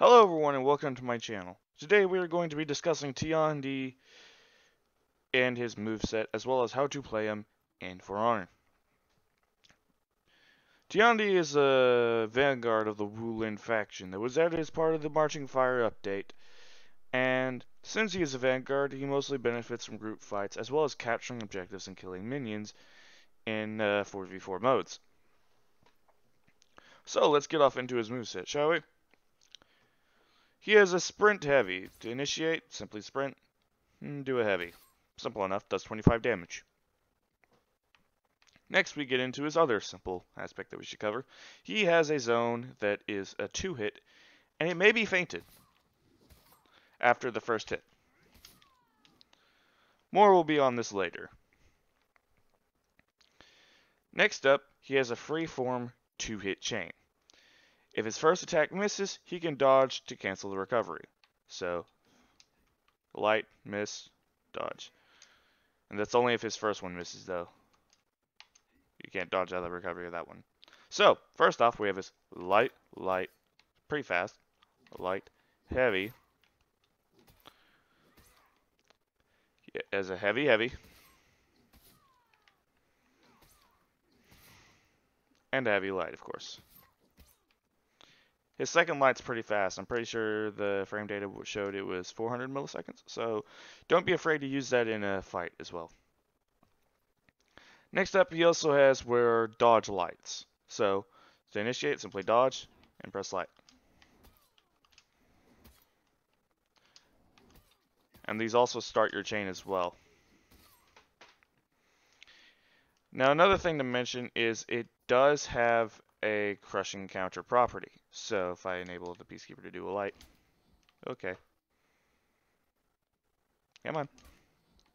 Hello everyone and welcome to my channel. Today we are going to be discussing Tiandi and his moveset as well as how to play him in For Honor. Tiandi is a vanguard of the Wu Lin faction that was added as part of the Marching Fire update, and since he is a vanguard, he mostly benefits from group fights as well as capturing objectives and killing minions in 4v4 modes. So let's get off into his moveset, shall we? He has a sprint heavy. To initiate, simply sprint and do a heavy. Simple enough, does 25 damage. Next we get into his other simple aspect that we should cover. He has a zone that is a 2-hit, and it may be fainted after the first hit. More will be on this later. Next up, he has a free-form 2-hit chain. If his first attack misses, he can dodge to cancel the recovery. So, light, miss, dodge. And that's only if his first one misses, though. You can't dodge out of the recovery of that one. So, first off, we have his light, pretty fast, light, heavy, as a heavy, and a heavy light, of course. His second light's pretty fast. I'm pretty sure the frame data showed it was 400 milliseconds, so don't be afraid to use that in a fight as well. Next up, he also has where dodge lights. So, to initiate, simply dodge and press light. And these also start your chain as well. Now, another thing to mention is it does have a crushing counter property. So, if I enable the Peacekeeper to do a light, okay. Come on.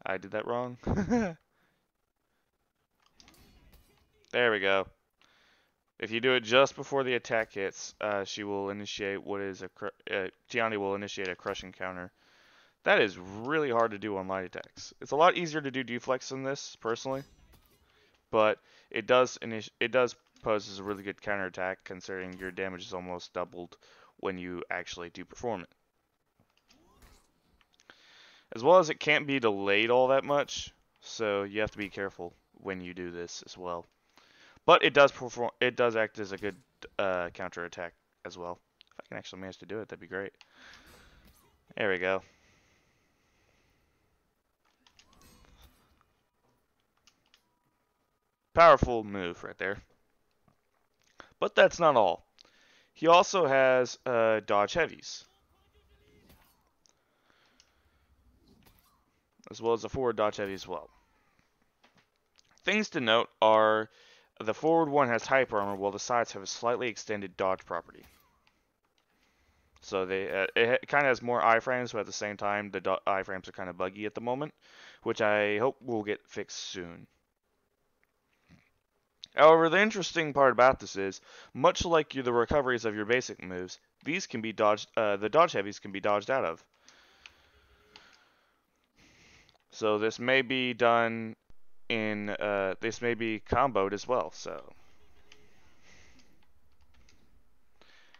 I did that wrong. There we go. If you do it just before the attack hits, she will initiate what is Tiandi will initiate a crushing counter. That is really hard to do on light attacks. It's a lot easier to do deflex than this, personally, but it does pose as a really good counterattack considering your damage is almost doubled when you actually do perform it. As well as it can't be delayed all that much, so you have to be careful when you do this as well. But it does perform. It does act as a good counter attack as well. If I can actually manage to do it, that'd be great. There we go. Powerful move right there. But that's not all. He also has dodge heavies, as well as a forward dodge heavy as well. Things to note are the forward one has hyper armor, while the sides have a slightly extended dodge property. So it kind of has more iframes, but at the same time, the iframes are kind of buggy at the moment, which I hope will get fixed soon. However, the interesting part about this is, much like the recoveries of your basic moves, these can be dodged. The dodge heavies can be dodged out of. So this may be done in. This may be comboed as well. So.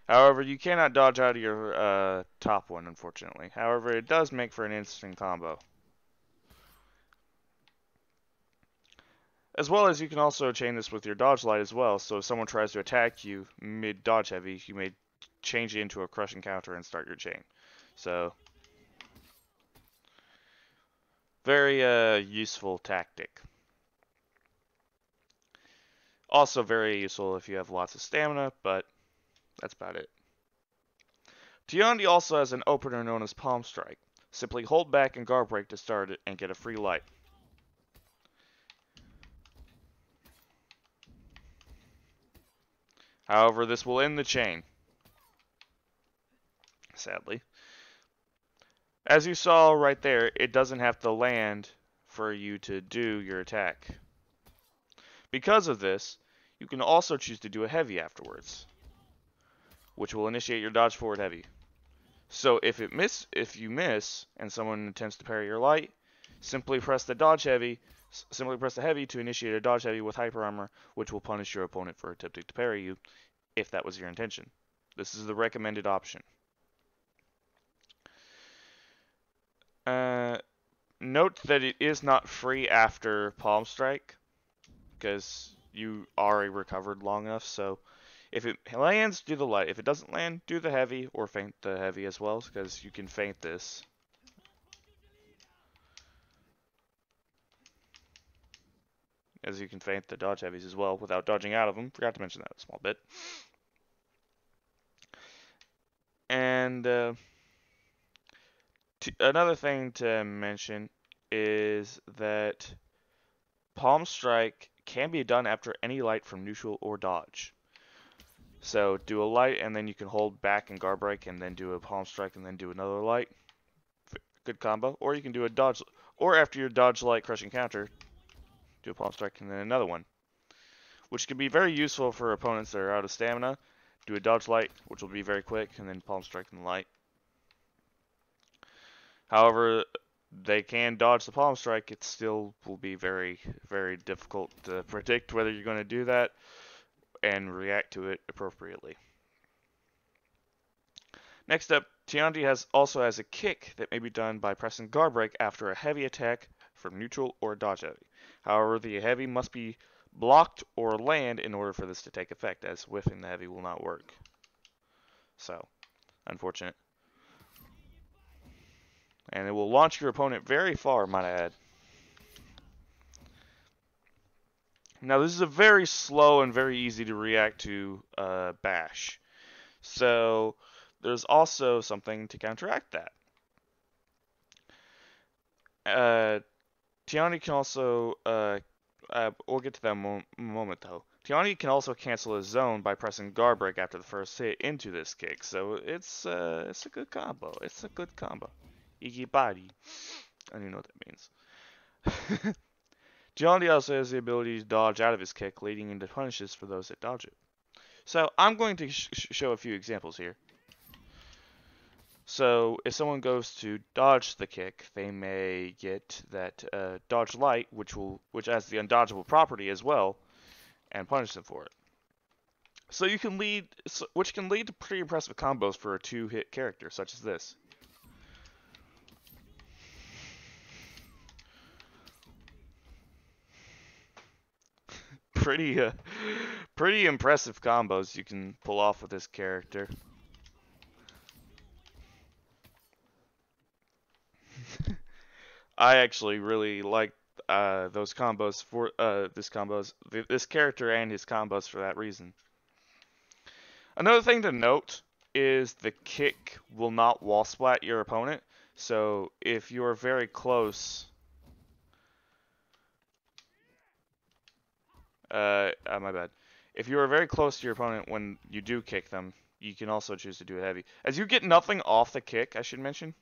However, you cannot dodge out of your top one, unfortunately. However, it does make for an interesting combo. As well as you can also chain this with your dodge light as well, so if someone tries to attack you mid-dodge heavy, you may change it into a crushing counter and start your chain. So, very useful tactic. Also very useful if you have lots of stamina, but that's about it. Tiandi also has an opener known as Palm Strike. Simply hold back and guard break to start it and get a free light. However, this will end the chain, sadly. As you saw right there, it doesn't have to land for you to do your attack. Because of this, you can also choose to do a heavy afterwards, which will initiate your dodge forward heavy. So if you miss and someone attempts to parry your light, simply press the heavy to initiate a dodge heavy with hyper armor, which will punish your opponent for attempting to parry you, if that was your intention. This is the recommended option. Uh, Note that it is not free after Palm Strike, because you already recovered long enough, so if it lands, do the light. If it doesn't land, do the heavy, or feint the heavy as well, because you can feint this. As you can feint the dodge heavies as well without dodging out of them. Forgot to mention that a small bit. And another thing to mention is that Palm Strike can be done after any light from neutral or dodge. So do a light and then you can hold back and guard break and then do a Palm Strike and then do another light. Good combo. Or you can do a dodge, or after your dodge light crushing counter, do a Palm Strike and then another one. Which can be very useful for opponents that are out of stamina. Do a dodge light, which will be very quick, and then Palm Strike and light. However, they can dodge the Palm Strike. It still will be very, very difficult to predict whether you're going to do that and react to it appropriately. Next up, Tiandi also has a kick that may be done by pressing guard break after a heavy attack from neutral or dodge heavy. However, the heavy must be blocked or land in order for this to take effect, as whiffing the heavy will not work. So, unfortunate. And it will launch your opponent very far, might I add. Now, this is a very slow and very easy to react to bash. So, there's also something to counteract that. Tiandi can also, we'll get to that moment though. Tiandi can also cancel his zone by pressing guard break after the first hit into this kick. So it's a good combo. It's a good combo. Igibari. I don't even know what that means. Tiandi also has the ability to dodge out of his kick, leading into punishes for those that dodge it. So I'm going to show a few examples here. So if someone goes to dodge the kick, they may get that dodge light, which has the undodgeable property as well, and punish them for it. So you can which can lead to pretty impressive combos for a two-hit character, such as this. Pretty impressive combos you can pull off with this character. I actually really like those combos for this character and his combos for that reason. Another thing to note is the kick will not wall splat your opponent. So if you're very close, my bad. If you are very close to your opponent when you do kick them, you can also choose to do it heavy. As you get nothing off the kick, I should mention.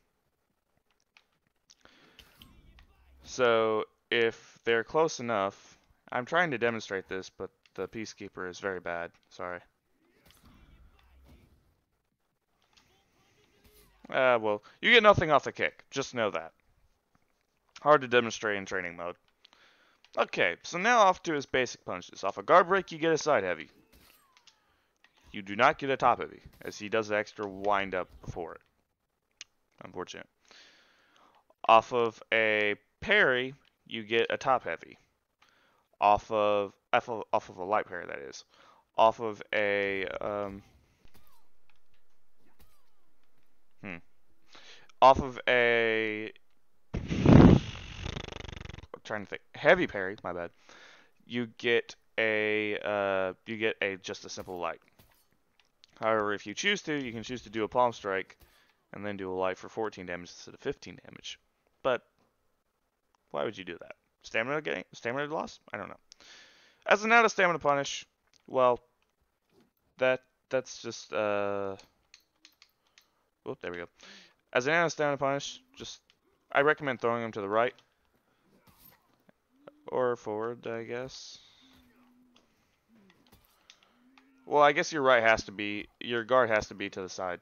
So if they're close enough, I'm trying to demonstrate this, but the Peacekeeper is very bad. Sorry. Well, you get nothing off the kick. Just know that. Hard to demonstrate in training mode. Okay, so now off to his basic punches. Off a guard break, you get a side heavy. You do not get a top heavy, as he does the extra wind up before it. Unfortunate. Off of a parry, you get a top heavy. Off of a light parry, that is. Off of a off of a I'm trying to think, heavy parry, my bad. You get just a simple light. However, if you choose to, you can choose to do a palm strike and then do a light for 14 damage instead of 15 damage. But why would you do that? Stamina loss? I don't know. As an out of stamina punish, well, that's just oh, there we go. As an out of stamina punish, I recommend throwing them to the right or forward, I guess. Well, I guess your guard has to be to the side.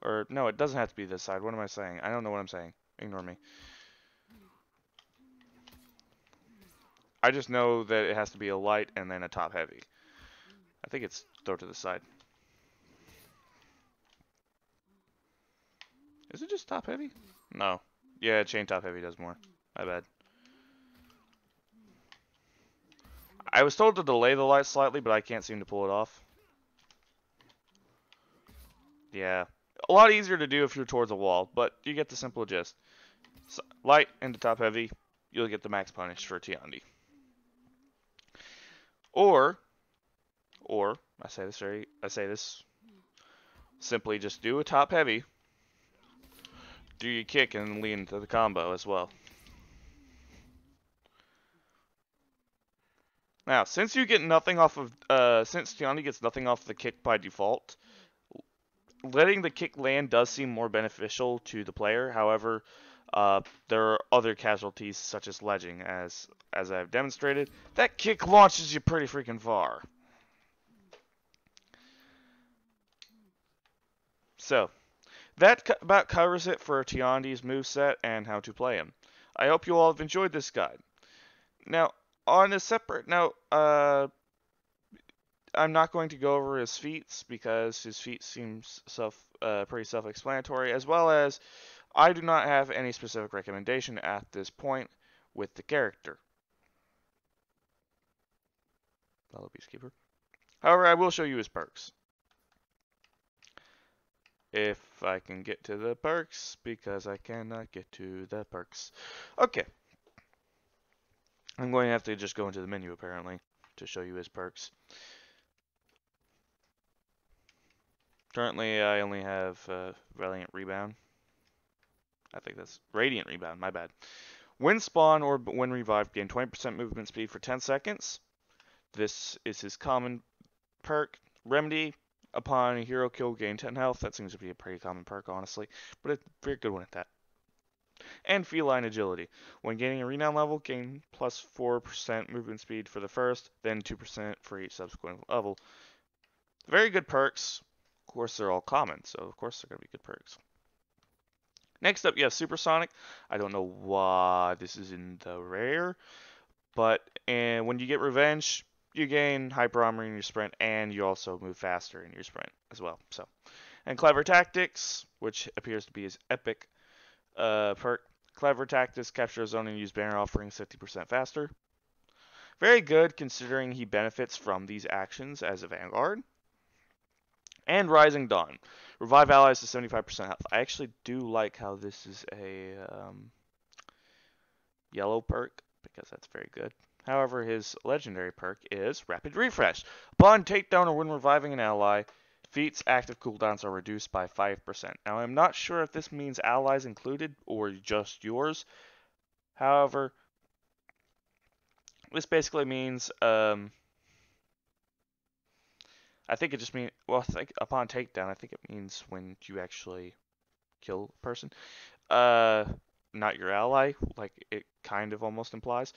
Or, no, it doesn't have to be this side. What am I saying? I don't know what I'm saying. Ignore me. I just know that it has to be a light and then a top heavy. I think it's throw to the side. Is it just top heavy? No. Yeah, chain top heavy does more. My bad. I was told to delay the light slightly, but I can't seem to pull it off. Yeah. A lot easier to do if you're towards a wall, but you get the simple gist. So, light into top heavy, you'll get the max punish for Tiandi. Or I say this simply just do a top heavy, do your kick and lean into the combo as well. Now, since you get nothing off of since Tiandi gets nothing off the kick by default, letting the kick land does seem more beneficial to the player. However, there are other casualties such as ledging, as I've demonstrated. That kick launches you pretty freaking far. So, that about covers it for Tiandi's moveset and how to play him. I hope you all have enjoyed this guide. Now, on a separate note, I'm not going to go over his feats because his feats seems pretty self-explanatory, as well as I do not have any specific recommendation at this point with the character. Fellow Peacekeeper. However, I will show you his perks. If I can get to the perks, because I cannot get to the perks. Okay. I'm going to have to just go into the menu, apparently, to show you his perks. Currently, I only have Valiant Rebound. I think that's Radiant Rebound, my bad. When spawn or when revived, gain 20% movement speed for 10 seconds. This is his common perk. Remedy, upon a hero kill, gain 10 health. That seems to be a pretty common perk, honestly, but a very good one at that. And Feline Agility. When gaining a renown level, gain plus 4% movement speed for the first, then 2% for each subsequent level. Very good perks. Of course, they're all common, so of course they're going to be good perks. Next up, you have Supersonic. I don't know why this is in the rare, but when you get Revenge, you gain Hyper Armor in your sprint, and you also move faster in your sprint as well. So, and Clever Tactics, which appears to be his epic perk. Clever Tactics, capture a zone and use banner offerings 50% faster. Very good considering he benefits from these actions as a Vanguard. And Rising Dawn. Revive allies to 75% health. I actually do like how this is a yellow perk, because that's very good. However, his legendary perk is Rapid Refresh. Upon takedown or when reviving an ally, Feats' active cooldowns are reduced by 5%. Now, I'm not sure if this means allies included or just yours. However, this basically means, I think it just means, well, I think upon takedown, I think it means when you actually kill a person. Not your ally, like it kind of almost implies.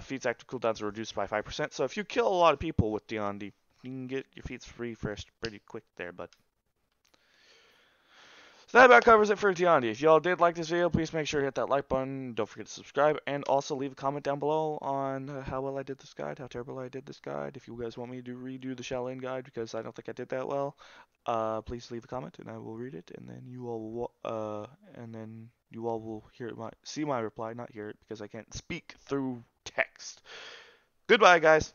Feats' active cooldowns are reduced by 5%. So if you kill a lot of people with Tiandi, you can get your Feats refreshed pretty quick there, bud. So that about covers it for Tiandi. If y'all did like this video, please make sure to hit that like button. Don't forget to subscribe, and also leave a comment down below on how well I did this guide, how terrible I did this guide. If you guys want me to redo the Shaolin guide, because I don't think I did that well, please leave a comment and I will read it, and then you all will see my reply, not hear it, because I can't speak through text. Goodbye, guys.